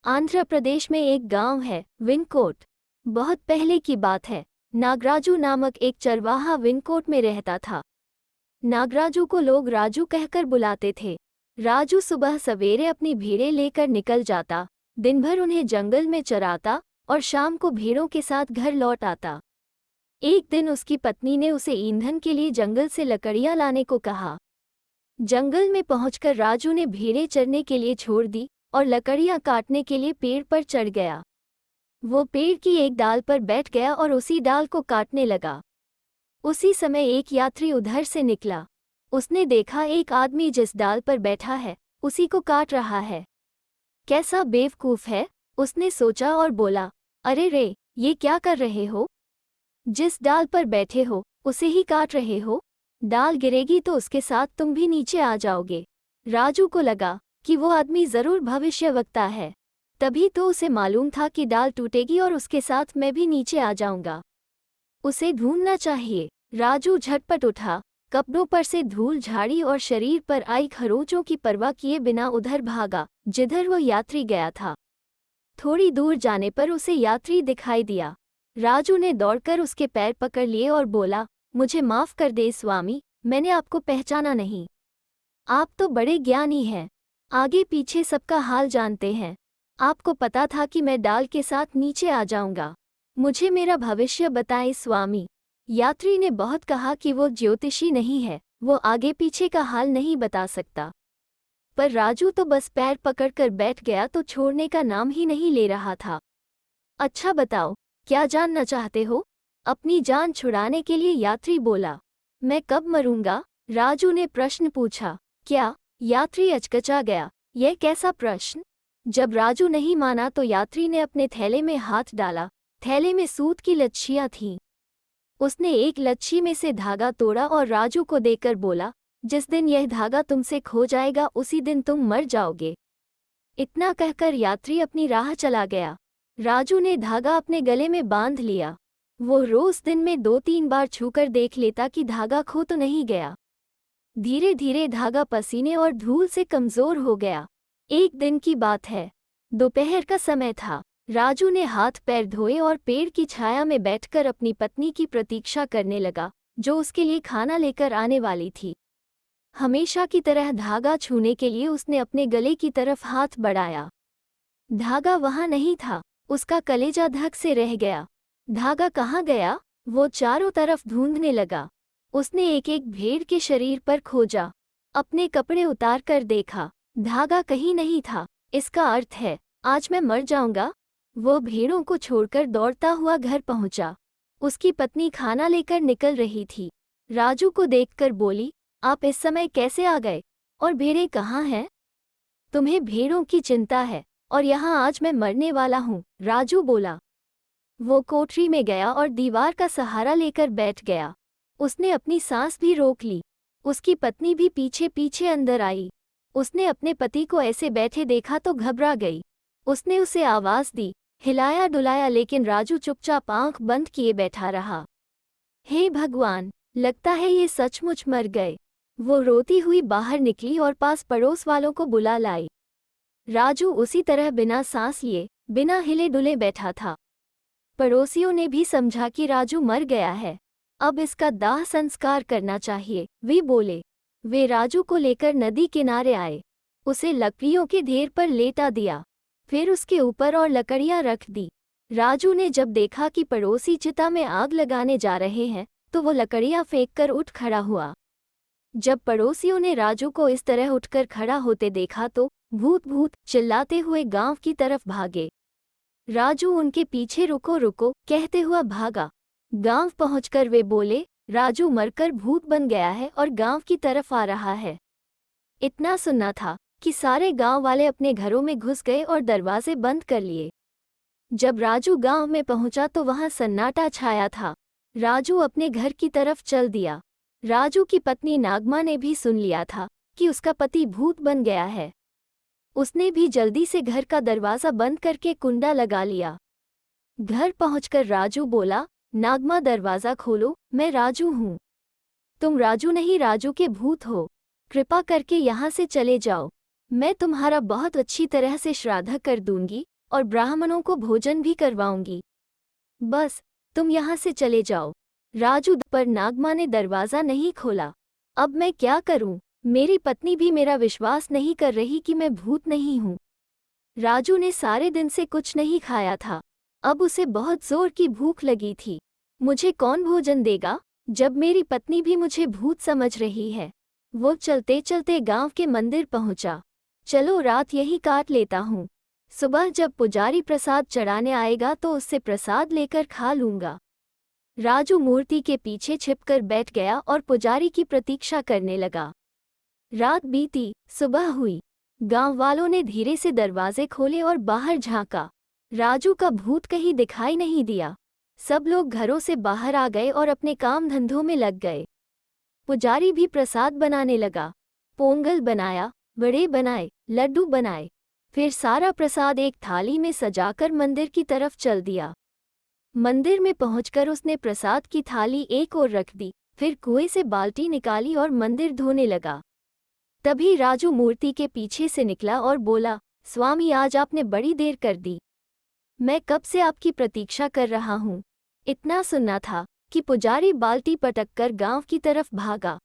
आंध्र प्रदेश में एक गांव है विनकोट। बहुत पहले की बात है। नागराजू नामक एक चरवाहा विनकोट में रहता था। नागराजू को लोग राजू कहकर बुलाते थे। राजू सुबह सवेरे अपनी भेड़ें लेकर निकल जाता, दिन भर उन्हें जंगल में चराता और शाम को भेड़ों के साथ घर लौट आता। एक दिन उसकी पत्नी ने उसे ईंधन के लिए जंगल से लकड़ियां लाने को कहा। जंगल में पहुंचकर राजू ने भेड़ें चरने के लिए छोड़ दी और लकड़ियां काटने के लिए पेड़ पर चढ़ गया। वो पेड़ की एक डाल पर बैठ गया और उसी डाल को काटने लगा। उसी समय एक यात्री उधर से निकला। उसने देखा एक आदमी जिस डाल पर बैठा है उसी को काट रहा है। कैसा बेवकूफ है, उसने सोचा और बोला, अरे रे, ये क्या कर रहे हो? जिस डाल पर बैठे हो उसे ही काट रहे हो। डाल गिरेगी तो उसके साथ तुम भी नीचे आ जाओगे। राजू को लगा कि वो आदमी जरूर भविष्यवक्ता है, तभी तो उसे मालूम था कि डाल टूटेगी और उसके साथ मैं भी नीचे आ जाऊंगा। उसे ढूंढना चाहिए। राजू झटपट उठा, कपड़ों पर से धूल झाड़ी और शरीर पर आई खरोंचों की परवाह किए बिना उधर भागा जिधर वो यात्री गया था। थोड़ी दूर जाने पर उसे यात्री दिखाई दिया। राजू ने दौड़कर उसके पैर पकड़ लिए और बोला, मुझे माफ कर दे स्वामी, मैंने आपको पहचाना नहीं। आप तो बड़े ज्ञानी हैं, आगे पीछे सबका हाल जानते हैं। आपको पता था कि मैं डाल के साथ नीचे आ जाऊंगा। मुझे मेरा भविष्य बताएं स्वामी। यात्री ने बहुत कहा कि वो ज्योतिषी नहीं है, वो आगे पीछे का हाल नहीं बता सकता। पर राजू तो बस पैर पकड़कर बैठ गया तो छोड़ने का नाम ही नहीं ले रहा था। अच्छा बताओ, क्या जानना चाहते हो? अपनी जान छुड़ाने के लिए यात्री बोला। मैं कब मरूंगा? राजू ने प्रश्न पूछा। क्या? यात्री अचकचा गया। यह कैसा प्रश्न? जब राजू नहीं माना तो यात्री ने अपने थैले में हाथ डाला। थैले में सूत की लच्छियां थीं। उसने एक लच्छी में से धागा तोड़ा और राजू को देकर बोला, जिस दिन यह धागा तुमसे खो जाएगा उसी दिन तुम मर जाओगे। इतना कहकर यात्री अपनी राह चला गया। राजू ने धागा अपने गले में बांध लिया। वो रोज दिन में 2-3 बार छूकर देख लेता कि धागा खो तो नहीं गया। धीरे धीरे धागा पसीने और धूल से कमजोर हो गया। एक दिन की बात है, दोपहर का समय था। राजू ने हाथ पैर धोए और पेड़ की छाया में बैठकर अपनी पत्नी की प्रतीक्षा करने लगा, जो उसके लिए खाना लेकर आने वाली थी। हमेशा की तरह धागा छूने के लिए उसने अपने गले की तरफ हाथ बढ़ाया। धागा वहां नहीं था, उसका कलेजा धक से रह गया। धागा कहाँ गया? वो चारों तरफ ढूंढने लगा। उसने एक एक भेड़ के शरीर पर खोजा, अपने कपड़े उतार कर देखा, धागा कहीं नहीं था। इसका अर्थ है आज मैं मर जाऊंगा। वो भेड़ों को छोड़कर दौड़ता हुआ घर पहुंचा। उसकी पत्नी खाना लेकर निकल रही थी। राजू को देखकर बोली, आप इस समय कैसे आ गए और भेड़ें कहाँ हैं? तुम्हें भेड़ों की चिंता है और यहाँ आज मैं मरने वाला हूँ, राजू बोला। वो कोठरी में गया और दीवार का सहारा लेकर बैठ गया। उसने अपनी सांस भी रोक ली। उसकी पत्नी भी पीछे पीछे अंदर आई। उसने अपने पति को ऐसे बैठे देखा तो घबरा गई। उसने उसे आवाज दी, हिलाया डुलाया, लेकिन राजू चुपचाप आंख बंद किए बैठा रहा। हे भगवान, लगता है ये सचमुच मर गए। वो रोती हुई बाहर निकली और पास पड़ोस वालों को बुला लाई। राजू उसी तरह बिना सांस लिए, बिना हिले डुले बैठा था। पड़ोसियों ने भी समझा कि राजू मर गया है, अब इसका दाह संस्कार करना चाहिए, वे बोले। वे राजू को लेकर नदी किनारे आए। उसे लकड़ियों के ढेर पर लेटा दिया, फिर उसके ऊपर और लकड़ियां रख दी। राजू ने जब देखा कि पड़ोसी चिता में आग लगाने जा रहे हैं तो वो लकड़ियां फेंककर उठ खड़ा हुआ। जब पड़ोसियों ने राजू को इस तरह उठकर खड़ा होते देखा तो भूत भूत चिल्लाते हुए गांव की तरफ भागे। राजू उनके पीछे रुको रुको कहते हुआ भागा। गांव पहुंचकर वे बोले, राजू मरकर भूत बन गया है और गांव की तरफ आ रहा है। इतना सुनना था कि सारे गांव वाले अपने घरों में घुस गए और दरवाजे बंद कर लिए। जब राजू गांव में पहुंचा तो वहां सन्नाटा छाया था। राजू अपने घर की तरफ चल दिया। राजू की पत्नी नागमा ने भी सुन लिया था कि उसका पति भूत बन गया है। उसने भी जल्दी से घर का दरवाजा बंद करके कुंडा लगा लिया। घर पहुंचकर राजू बोला, नागमा दरवाजा खोलो, मैं राजू हूँ। तुम राजू नहीं, राजू के भूत हो। कृपा करके यहाँ से चले जाओ, मैं तुम्हारा बहुत अच्छी तरह से श्राद्ध कर दूंगी। और ब्राह्मणों को भोजन भी करवाऊंगी। बस तुम यहाँ से चले जाओ। राजू पर नागमां ने दरवाज़ा नहीं खोला। अब मैं क्या करूं? मेरी पत्नी भी मेरा विश्वास नहीं कर रही कि मैं भूत नहीं हूं। राजू ने सारे दिन से कुछ नहीं खाया था। अब उसे बहुत जोर की भूख लगी थी। मुझे कौन भोजन देगा जब मेरी पत्नी भी मुझे भूत समझ रही है? वो चलते चलते गांव के मंदिर पहुंचा। चलो रात यही काट लेता हूँ। सुबह जब पुजारी प्रसाद चढ़ाने आएगा तो उससे प्रसाद लेकर खा लूंगा। राजू मूर्ति के पीछे छिपकर बैठ गया और पुजारी की प्रतीक्षा करने लगा। रात बीती, सुबह हुई। गांव वालों ने धीरे से दरवाजे खोले और बाहर झांका। राजू का भूत कहीं दिखाई नहीं दिया। सब लोग घरों से बाहर आ गए और अपने काम धंधों में लग गए। पुजारी भी प्रसाद बनाने लगा। पोंगल बनाया, वड़े बनाए, लड्डू बनाए। फिर सारा प्रसाद एक थाली में सजाकर मंदिर की तरफ चल दिया। मंदिर में पहुंचकर उसने प्रसाद की थाली एक ओर रख दी, फिर कुएं से बाल्टी निकाली और मंदिर धोने लगा। तभी राजू मूर्ति के पीछे से निकला और बोला, स्वामी आज आपने बड़ी देर कर दी। मैं कब से आपकी प्रतीक्षा कर रहा हूँ। इतना सुनना था कि पुजारी बाल्टी पटककर गांव की तरफ भागा।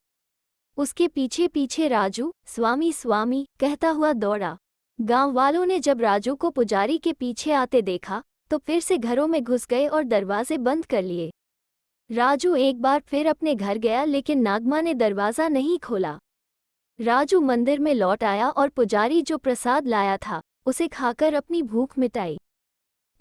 उसके पीछे पीछे राजू स्वामी स्वामी कहता हुआ दौड़ा। गांव वालों ने जब राजू को पुजारी के पीछे आते देखा तो फिर से घरों में घुस गए और दरवाजे बंद कर लिए। राजू एक बार फिर अपने घर गया लेकिन नागमां ने दरवाज़ा नहीं खोला। राजू मंदिर में लौट आया और पुजारी जो प्रसाद लाया था उसे खाकर अपनी भूख मिटाई।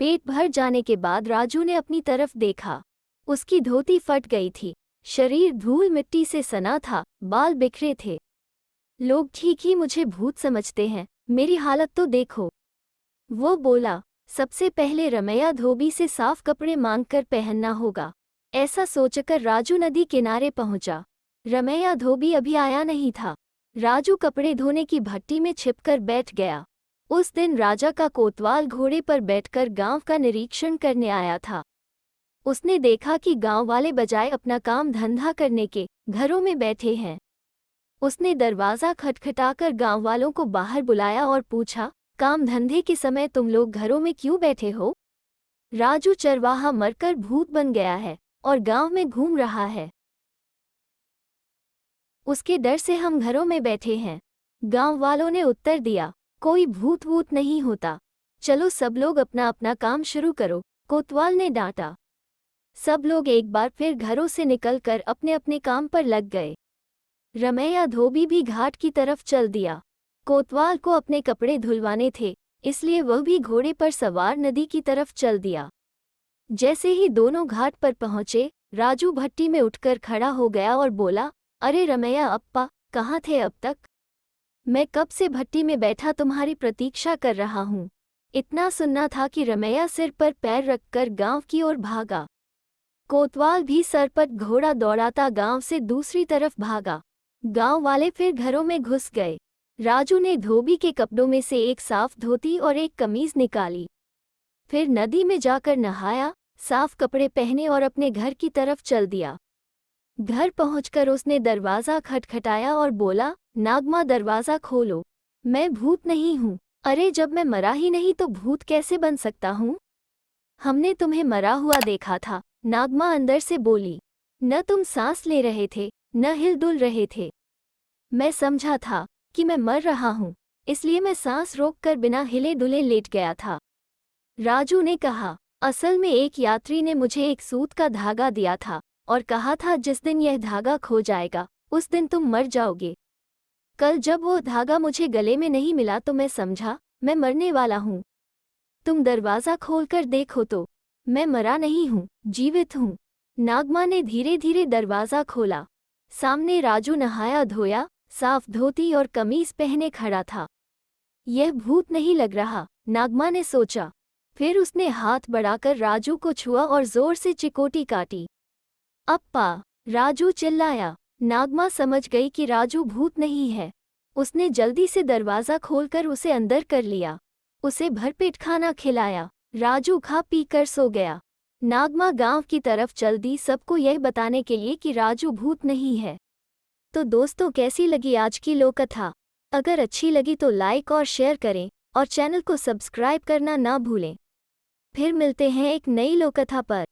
पेट भर जाने के बाद राजू ने अपनी तरफ देखा। उसकी धोती फट गई थी, शरीर धूल मिट्टी से सना था, बाल बिखरे थे। लोग ठीक ही मुझे भूत समझते हैं, मेरी हालत तो देखो। वो बोला, सबसे पहले रमैया धोबी से साफ कपड़े मांगकर पहनना होगा। ऐसा सोचकर राजू नदी किनारे पहुंचा। रमैया धोबी अभी आया नहीं था। राजू कपड़े धोने की भट्टी में छिपकर बैठ गया। उस दिन राजा का कोतवाल घोड़े पर बैठकर गांव का निरीक्षण करने आया था। उसने देखा कि गांव वाले बजाय अपना काम धंधा करने के घरों में बैठे हैं। उसने दरवाज़ा खटखटाकर गांव वालों को बाहर बुलाया और पूछा, काम धंधे के समय तुम लोग घरों में क्यों बैठे हो? राजू चरवाहा मरकर भूत बन गया है और गांव में घूम रहा है। उसके डर से हम घरों में बैठे हैं। गांव वालों ने उत्तर दिया, कोई भूत वूत नहीं होता। चलो सब लोग अपना अपना काम शुरू करो, कोतवाल ने डांटा। सब लोग एक बार फिर घरों से निकलकर अपने अपने काम पर लग गए। रमैया धोबी भी घाट की तरफ चल दिया। कोतवाल को अपने कपड़े धुलवाने थे, इसलिए वह भी घोड़े पर सवार नदी की तरफ चल दिया। जैसे ही दोनों घाट पर पहुंचे, राजू भट्टी में उठकर खड़ा हो गया और बोला, अरे रमैया अप्पा, कहाँ थे अब तक? मैं कब से भट्टी में बैठा तुम्हारी प्रतीक्षा कर रहा हूँ। इतना सुनना था कि रमैया सिर पर पैर रखकर गांव की ओर भागा। कोतवाल भी सरपट घोड़ा दौड़ाता गांव से दूसरी तरफ भागा। गांव वाले फिर घरों में घुस गए। राजू ने धोबी के कपड़ों में से एक साफ धोती और एक कमीज निकाली। फिर नदी में जाकर नहाया, साफ कपड़े पहने और अपने घर की तरफ चल दिया। घर पहुंचकर उसने दरवाज़ा खटखटाया और बोला, नागमां दरवाज़ा खोलो, मैं भूत नहीं हूँ। अरे जब मैं मरा ही नहीं तो भूत कैसे बन सकता हूँ? हमने तुम्हें मरा हुआ देखा था, नागमां अंदर से बोली। न तुम सांस ले रहे थे, न हिलडुल रहे थे। मैं समझा था कि मैं मर रहा हूँ, इसलिए मैं सांस रोककर बिना हिले डुले लेट गया था। राजू ने कहा, असल में एक यात्री ने मुझे एक सूत का धागा दिया था और कहा था जिस दिन यह धागा खो जाएगा उस दिन तुम मर जाओगे। कल जब वो धागा मुझे गले में नहीं मिला तो मैं समझा मैं मरने वाला हूँ। तुम दरवाज़ा खोलकर देखो तो मैं मरा नहीं हूँ, जीवित हूँ। नागमां ने धीरे धीरे दरवाज़ा खोला। सामने राजू नहाया धोया, साफ धोती और कमीज पहने खड़ा था। यह भूत नहीं लग रहा, नागमां ने सोचा। फिर उसने हाथ बढ़ाकर राजू को छुआ और जोर से चिकोटी काटी। अप्पा, राजू चिल्लाया। नागमां समझ गई कि राजू भूत नहीं है। उसने जल्दी से दरवाज़ा खोलकर उसे अंदर कर लिया। उसे भरपेट खाना खिलाया। राजू खा पी कर सो गया। नागमां गांव की तरफ चल दी, सबको यह बताने के लिए कि राजू भूत नहीं है। तो दोस्तों, कैसी लगी आज की लोककथा? अगर अच्छी लगी तो लाइक और शेयर करें और चैनल को सब्सक्राइब करना ना भूलें। फिर मिलते हैं एक नई लोककथा पर।